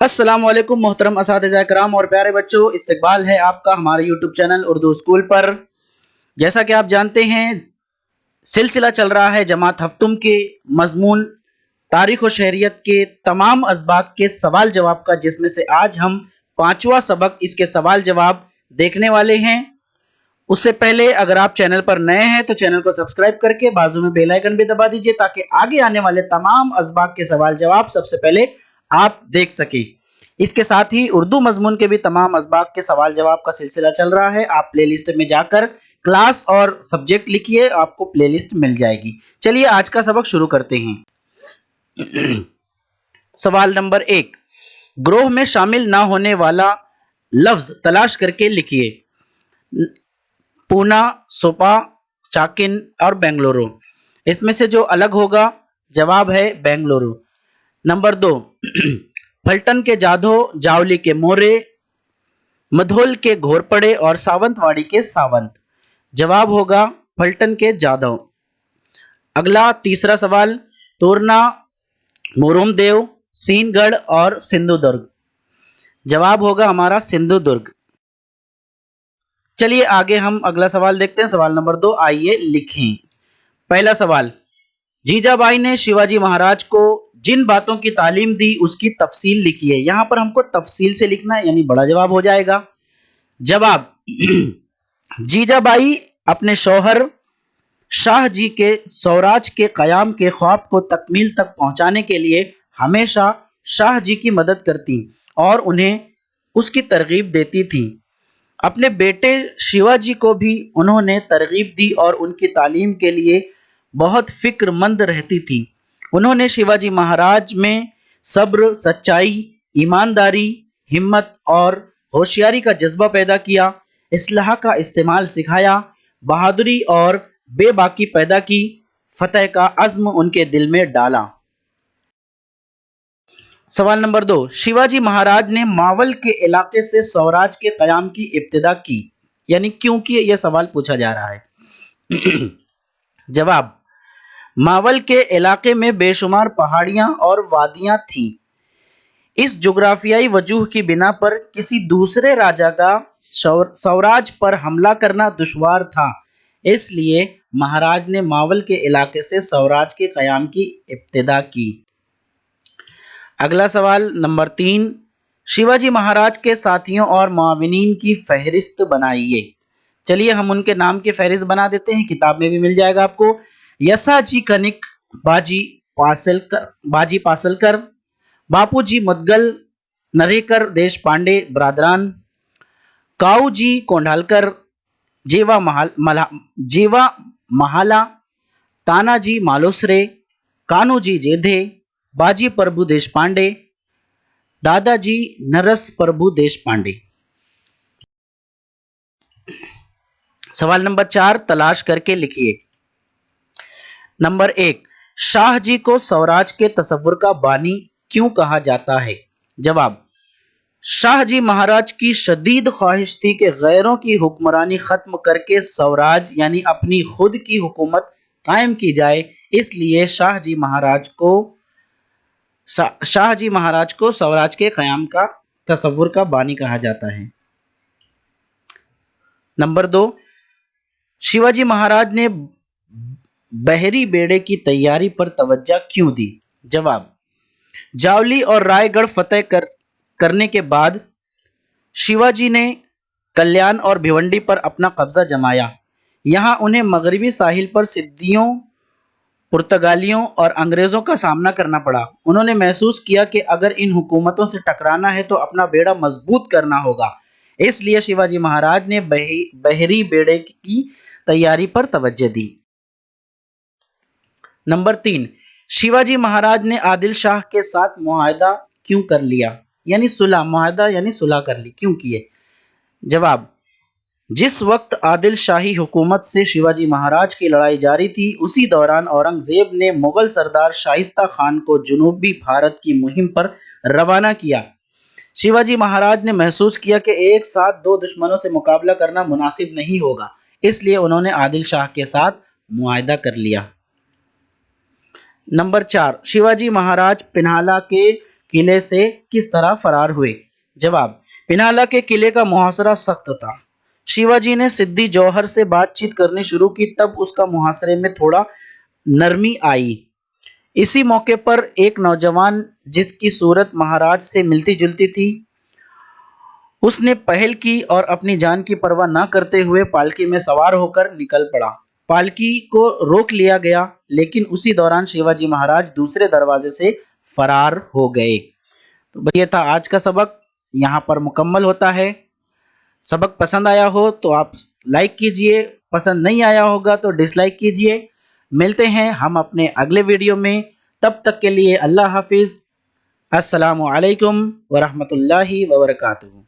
السلام علیکم محترم اساتذہ کرام اور پیارے بچوں، استقبال ہے آپ کا ہمارے یوٹیوب چینل اردو اسکول پر۔ جیسا کہ آپ جانتے ہیں، سلسلہ چل رہا ہے جماعت ہفتم کے مضمون تاریخ و شہریت کے تمام اسباق کے سوال جواب کا، جس میں سے آج ہم 5واں سبق اس کے سوال جواب دیکھنے والے ہیں۔ اس سے پہلے اگر آپ چینل پر نئے ہیں تو چینل کو سبسکرائب کر کے بازو میں بیل آئیکن بھی دبا دیجئے تاکہ آگے آنے والے تمام اسباق کے سوال جواب سب سے پہلے آپ دیکھ سکیں۔ اس کے ساتھ ہی اردو مضمون کے بھی تمام اسباق کے سوال جواب کا سلسلہ چل رہا ہے۔ آپ پلے لسٹ میں جا کر کلاس اور سبجیکٹ لکھیے، آپ کو پلے لسٹ مل جائے گی۔ چلیے آج کا سبق شروع کرتے ہیں۔ سوال نمبر 1، گروہ میں شامل نہ ہونے والا لفظ تلاش کر کے لکھیے۔ پونا، سوپا، چاکن اور بنگلورو۔ اس میں سے جو الگ ہوگا جواب ہے بنگلورو۔ نمبر 2، پھلٹن کے جادھو، جاولی کے مورے، مدھول کے گھورپڑے اور ساونت واڑی کے ساونت۔ جواب ہوگا پھلٹن کے جادھو۔ اگلا تیسرا سوال، تورنا، موروم دیو، سین گڑھ اور سندھو درگ۔ جواب ہوگا ہمارا سندھو درگ۔ چلیے آگے ہم اگلا سوال دیکھتے ہیں۔ سوال نمبر 2، آئیے لکھیں۔ پہلا سوال، جیجا بائی نے شیواجی مہاراج کو جن باتوں کی تعلیم دی اس کی تفصیل لکھیے۔ یہاں پر ہم کو تفصیل سے لکھنا ہے، یعنی بڑا جواب ہو جائے گا۔ جواب، جیجا بائی اپنے شوہر شاہ جی کے سوراج کے قیام کے خواب کو تکمیل تک پہنچانے کے لیے ہمیشہ شاہ جی کی مدد کرتی اور انہیں اس کی ترغیب دیتی تھی۔ اپنے بیٹے شیواجی کو بھی انہوں نے ترغیب دی اور ان کی تعلیم کے لیے بہت فکر مند رہتی تھی۔ انہوں نے شیواجی مہاراج میں صبر، سچائی، ایمانداری، ہمت اور ہوشیاری کا جذبہ پیدا کیا، اصلاح کا استعمال سکھایا، بہادری اور بے باکی پیدا کی، فتح کا عزم ان کے دل میں ڈالا۔ سوال نمبر 2، شیواجی مہاراج نے ماول کے علاقے سے سوراج کے قیام کی ابتدا کی، یعنی کیوں کی یہ سوال پوچھا جا رہا ہے۔ جواب، ماول کے علاقے میں بے شمار پہاڑیاں اور وادیاں تھیں۔ اس جغرافیائی وجوہ کی بنا پر کسی دوسرے راجا کا سوراج پر حملہ کرنا دشوار تھا، اس لیے مہاراج نے ماول کے علاقے سے سوراج کے قیام کی ابتدا کی۔ اگلا سوال نمبر 3، شیواجی مہاراج کے ساتھیوں اور معاونین کی فہرست بنائیے۔ چلیے ہم ان کے نام کی فہرست بنا دیتے ہیں، کتاب میں بھی مل جائے گا آپ کو۔ یسا جی کنک، باجی پاسلکر، باپو جی مدگل، نریکر دیش پانڈے برادران، کاؤ جی کونڈالکر، جیوا مہالا، تانا جی مالوسرے، کانو جی جیدھے، باجی پربھو دیش پانڈے، دادا جی نرس پربھو دیش پانڈے۔ سوال نمبر 4، تلاش کر کے لکھیے۔ نمبر 1، شاہ جی کو سوراج کے تصور کا بانی کیوں کہا جاتا ہے؟ جواب، شاہ جی مہاراج کی شدید خواہش تھی کہ غیروں کی حکمرانی ختم کر کے سوراج یعنی اپنی خود کی حکومت قائم کی جائے، اس لیے شاہ جی مہاراج کو سوراج کے قیام کا تصور کا بانی کہا جاتا ہے۔ نمبر 2، شیواجی مہاراج نے بحری بیڑے کی تیاری پر توجہ کیوں دی؟ جواب، جاولی اور رائے گڑھ فتح کرنے کے بعد شیواجی نے کلیان اور بھیونڈی پر اپنا قبضہ جمایا۔ یہاں انہیں مغربی ساحل پر سدھیوں، پرتگالیوں اور انگریزوں کا سامنا کرنا پڑا۔ انہوں نے محسوس کیا کہ اگر ان حکومتوں سے ٹکرانا ہے تو اپنا بیڑا مضبوط کرنا ہوگا، اس لیے شیواجی مہاراج نے بحری بیڑے کی تیاری پر توجہ دی۔ نمبر 3، شیواجی مہاراج نے عادل شاہ کے ساتھ معاہدہ کیوں کر لیا؟ یعنی صلح، معاہدہ یعنی صلح کر لی، کیوں کیے؟ جواب، جس وقت عادل شاہی حکومت سے شیواجی مہاراج کی لڑائی جاری تھی، اسی دوران اورنگزیب نے مغل سردار شائستہ خان کو جنوبی بھارت کی مہم پر روانہ کیا۔ شیواجی مہاراج نے محسوس کیا کہ ایک ساتھ دو دشمنوں سے مقابلہ کرنا مناسب نہیں ہوگا، اس لیے انہوں نے عادل شاہ کے ساتھ معاہدہ کر لیا۔ نمبر 4، شیواجی مہاراج پنہالہ کے قلعے سے کس طرح فرار ہوئے؟ جواب: پنالا کے قلعے کا محاصرہ سخت تھا۔ شیواجی نے سدھی جوہر سے بات چیت کرنی شروع کی، تب اس کا محاصرے میں تھوڑا نرمی آئی۔ اسی موقع پر ایک نوجوان جس کی صورت مہاراج سے ملتی جلتی تھی، اس نے پہل کی اور اپنی جان کی پرواہ نہ کرتے ہوئے پالکی میں سوار ہو کر نکل پڑا۔ پالکی کو روک لیا گیا، لیکن اسی دوران شیواجی مہاراج دوسرے دروازے سے فرار ہو گئے۔ تو یہ تھا آج کا سبق، یہاں پر مکمل ہوتا ہے۔ سبق پسند آیا ہو تو آپ لائک کیجئے، پسند نہیں آیا ہوگا تو ڈس لائک کیجئے۔ ملتے ہیں ہم اپنے اگلے ویڈیو میں، تب تک کے لیے اللہ حافظ۔ السلام علیکم ورحمۃ اللہ وبرکاتہ۔